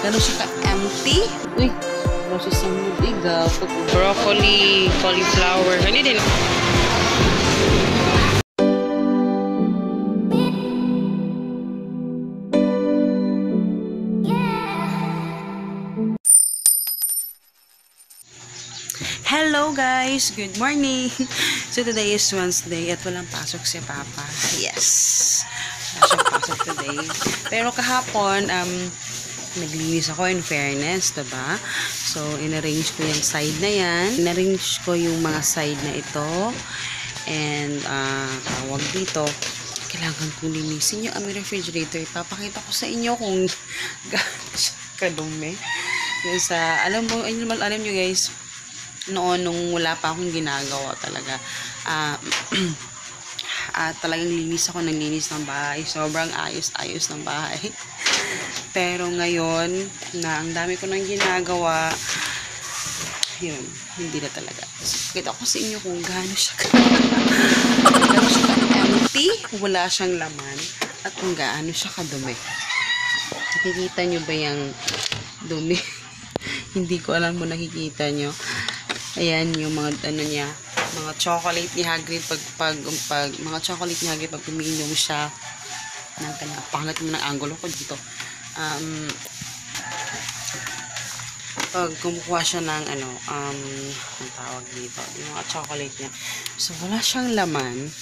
Gano'n siya ka-empty. Uy, ano siya sa mudiga. Broccoli, cauliflower. Ganyan din. Hello guys! Good morning! So today is Wednesday at walang pasok si Papa. Yes! Wala siyang pasok today. Pero kahapon, naglinis ako in fairness, diba? So, in-arrange ko yung side na yan. In-arrange ko yung mga side na ito. And, tawag dito, kailangan kong linisin yung aming refrigerator. Ipapakita ko sa inyo kung gaano siya kadumi. Yung sa, alam nyo guys, noon nung wala pa akong ginagawa talaga, talagang linis ako ng linis ng bahay. Sobrang ayos-ayos ng bahay. Pero ngayon na ang dami ko nang ginagawa, yun, hindi na talaga. So, kita ko sa inyo kung gaano siya empty, wala siyang laman, at kung gaano siya kadumi. Nakikita nyo ba yung dumi? Hindi ko alam kung nakikita nyo. Ayan yung mga ano niya, mga chocolate ni Hagrid pag mga chocolate ni Hagrid pag umiinom siya ng kanyang pangat mo ng angulo ko dito. Pag kumukuha siya ng ang tawag dito, yung mga chocolate niya. So wala siyang laman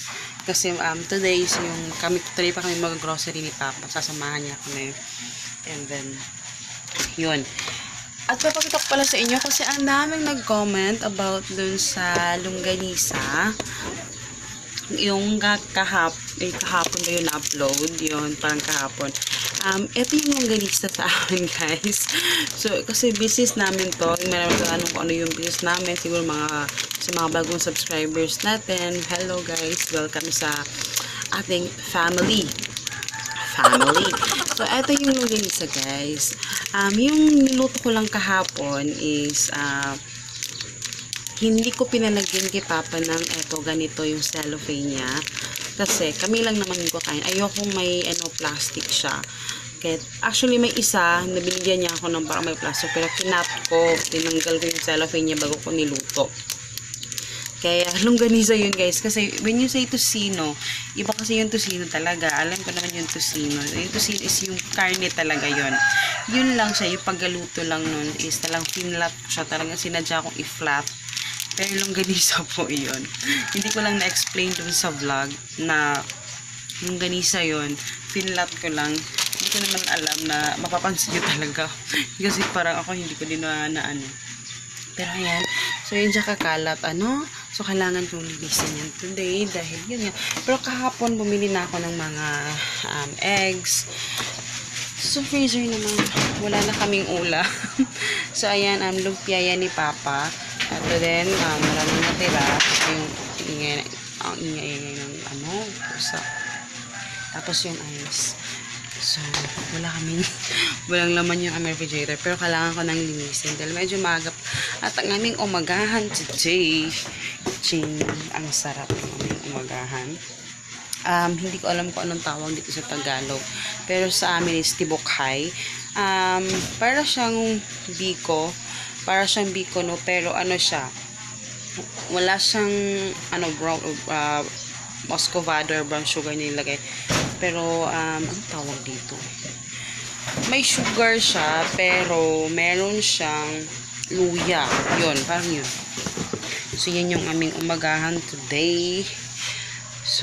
kasi today is yung today pa kami mag-grocery ni Papa. Sasamahan niya kami. And then yun. At papakita ko pala sa inyo kasi ang daming nag-comment about dun sa longganisa. Yung kahapon ba yun upload? Yun, parang kahapon. Ito yung longganisa sa amin, guys. So, kasi business namin to. Marami tanong kung ano yung business namin. Siguro sa mga bagong subscribers natin. Hello, guys. Welcome sa ating family. So, ito yung longganisa, guys. Yung niluto ko lang kahapon is, hindi ko pinalagyan kay Papa ng ganito yung cellophane niya. Kasi, kami lang naman yung kakain. Ayokong may, plastic siya. Kaya, actually, may isa, nabinigyan niya ako ng parang may plastic. Pero, tinanggal ko yung cellophane niya bago ko niluto. Kaya, longganisa yun guys. Kasi, when you say tocino, iba kasi yung tocino talaga. Alam ko naman yung tocino. Yung tocino is yung karne talaga yun. Yun lang siya. Yung paggaluto lang nun is talagang finlat siya. Talagang sinadya kong i-flat. Pero longganisa po yun. Hindi ko lang na-explain dun sa vlog na longganisa yun. Finlat ko lang. Hindi ko naman alam na mapapansin nyo talaga. Kasi parang ako hindi ko din na ano. Pero ayan. So, yun siya kakalat. So, kailangan kong linisin yan today dahil yun yan. Pero kahapon, bumili na ako ng mga eggs. So, freezer naman. Wala na kaming ulam. So, ayan, lumpia yan ni Papa. At then, maraming natira. Yung ingay ng pusa. Tapos yung ice. So, walang laman yung aming refrigerator. Pero kailangan ko nang linisin. Dahil medyo magap. At ang aming umagahan today, ang sarap ng aming umagahan. Hindi ko alam kung anong tawag dito sa Tagalog. Pero sa amin is tibokhay. Para siyang biko. No? Pero ano siya, wala siyang brown, muscovado or brown sugar nilagay. Pero, anong tawag dito? May sugar siya, pero meron siyang luya. Yun, parang yun. So, yan yung aming umagahan today. So,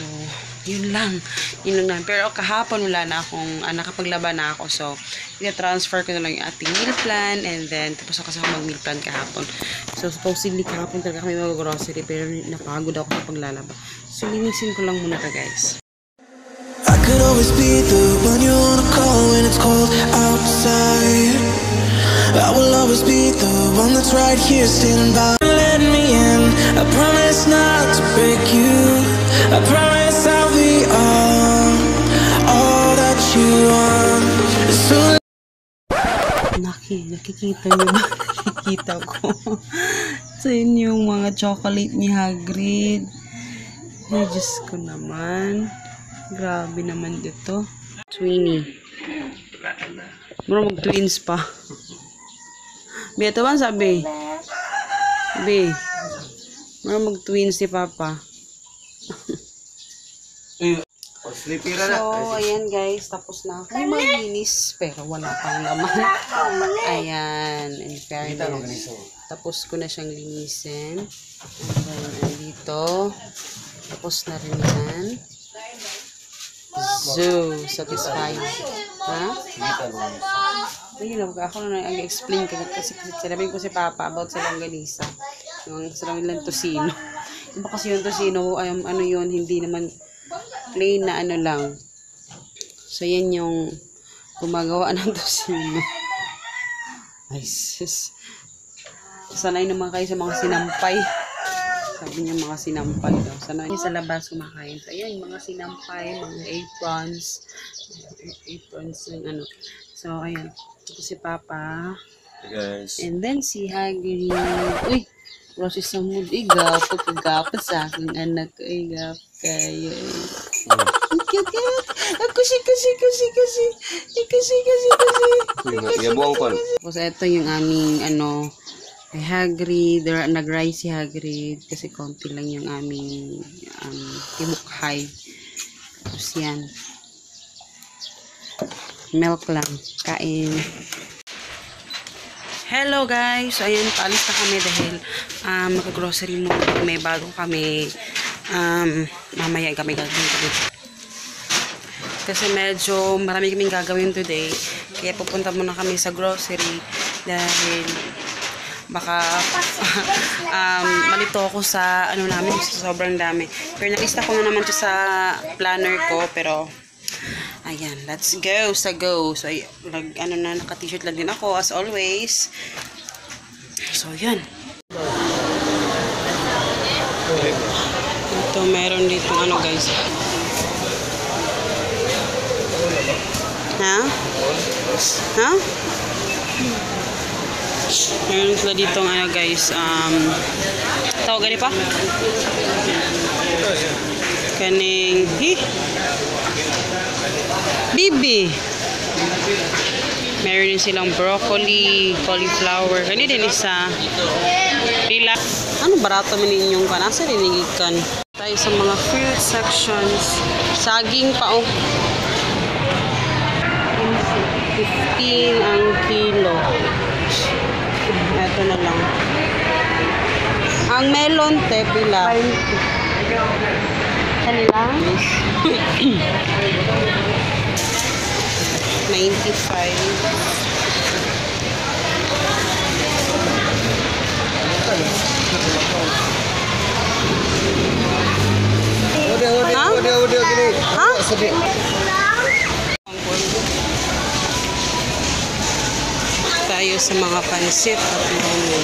yun lang. Pero kahapon wala na akong, nakapaglaba na ako. So, i-transfer ko na lang yung ating meal plan. And then, tapos ako mag-meal plan kahapon. So, supposedly kahapon talaga kami mag-grocery. Pero napagod ako sa paglalaba. So, linisin ko lang muna guys. I could always be the one you wanna call when it's cold outside. I will always be the one that's right here standing by. Let me in. I promise not to break you. I promise I'll be all that you want. So nakikita niyo ba? Nakikita ko. So, yun yung mga chocolate ni Hagrid. Ay, Diyos ko naman. Grabe naman dito. Sweeney. Mura mag-twins pa. Be, ito ba sabi? Be, mura mag-twins si Papa. Sleepy na na. So, ayan guys, tapos na ako maglinis, pero wala pang laman. Ayan, in fairness. Tapos ko na siyang linisin. And then, andito. Tapos na rin yan. So, satisfying. Ha? Ayun, ako na nag-explain kasi sinabi ko si Papa about sa longganisa. Yung salamin lang tosino. Diba kasi yung tosino, ano yun, hindi naman plain na ano lang. So, yan yung gumagawa ng tosino. Ay, sis. Sanay naman kayo sa mga sinampay. Sabi niya mga sinampay daw. Sanay sa labas kumakain. So, ayan, yung mga sinampay, mga aprons. Aprons yung ano. So, ayan. Ito si Papa. Guys. And then, si Hagrid. Uy! Proses sa mood. Gapot sa aking anak. Gap kayo. Yabuang ko. Tapos ito yung aming ano, kay Hagrid, nag-rise si Hagrid kasi konti lang yung aming tibukhay. Tapos yan. Milk lang. Kain. Hello guys! So ayan, paalis na kami dahil magka-grocery muna kami bago kami mamaya kami gagawin. Kasi medyo marami kaming gagawin today. Kaya pupunta muna kami sa grocery dahil baka malito ako sa ano namin, sa sobrang dami. Pero nalista ko na naman ito sa planner ko, pero ayan, let's go sa go. So naka-t-shirt lang din ako as always. So yun. Ito meron dito ano guys. Ha? Ha? Meron sila dito ano guys, tawag gani pa? Kaning, Bibi. Meron din silang broccoli, cauliflower. Kani din isa. Pila. Ano barato man ninyong kanasa rinigikan? Tayo sa mga fruit sections. Saging pa oh. 15 ang kilo. Ito na lang. Ang melon te pila. Kanila? 95. Tayo sa mga pansit at lomo.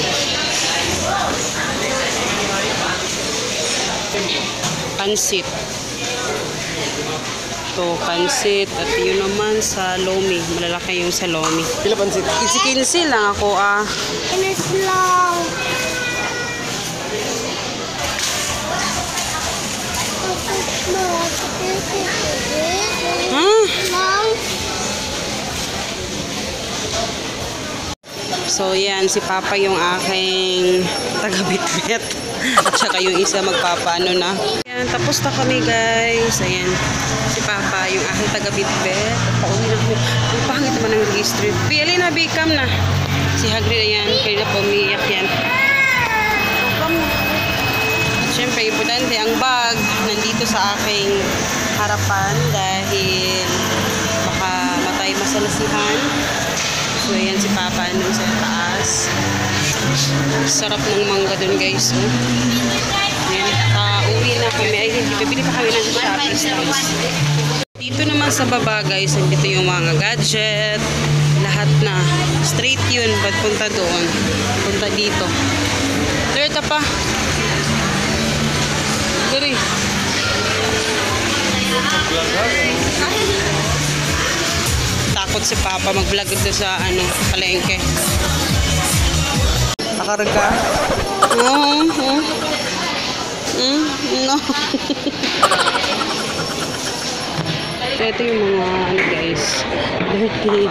Pansit. Ito, pansit. At yun naman sa lomi. Malalaki yung sa lomi. Pila pansit? 15 lang ako Slow. So, yan. Si Papa yung aking taga-bitbit. At saka yung isa magpapaano na. Yan. Tapos na kami, guys. Ayan. Si Papa yung aking taga-bitbit. At pauwi na kami. Ang pangit naman ng registry. Pili na, bikam na. Si Hagrid, ayan. Kaya na pumiyak yan. At syempre, importante, ang bag nandito sa aking harapan dahil baka matay masalasihan. So, ayan si Papa nung sa taas. Sarap ng mangga dun, guys. Ayan, uwi na kami. Ay, bibili pa kami ng Shopee Stars. Dito naman sa baba, guys, dito yung mga gadget. Lahat na. Straight yun. Ba't punta doon? Punta dito. Ito pa. Guri. Takot si Papa mag-vlog dito sa palengke. Nakarga? No. So, ito yung mga, ano guys, dirty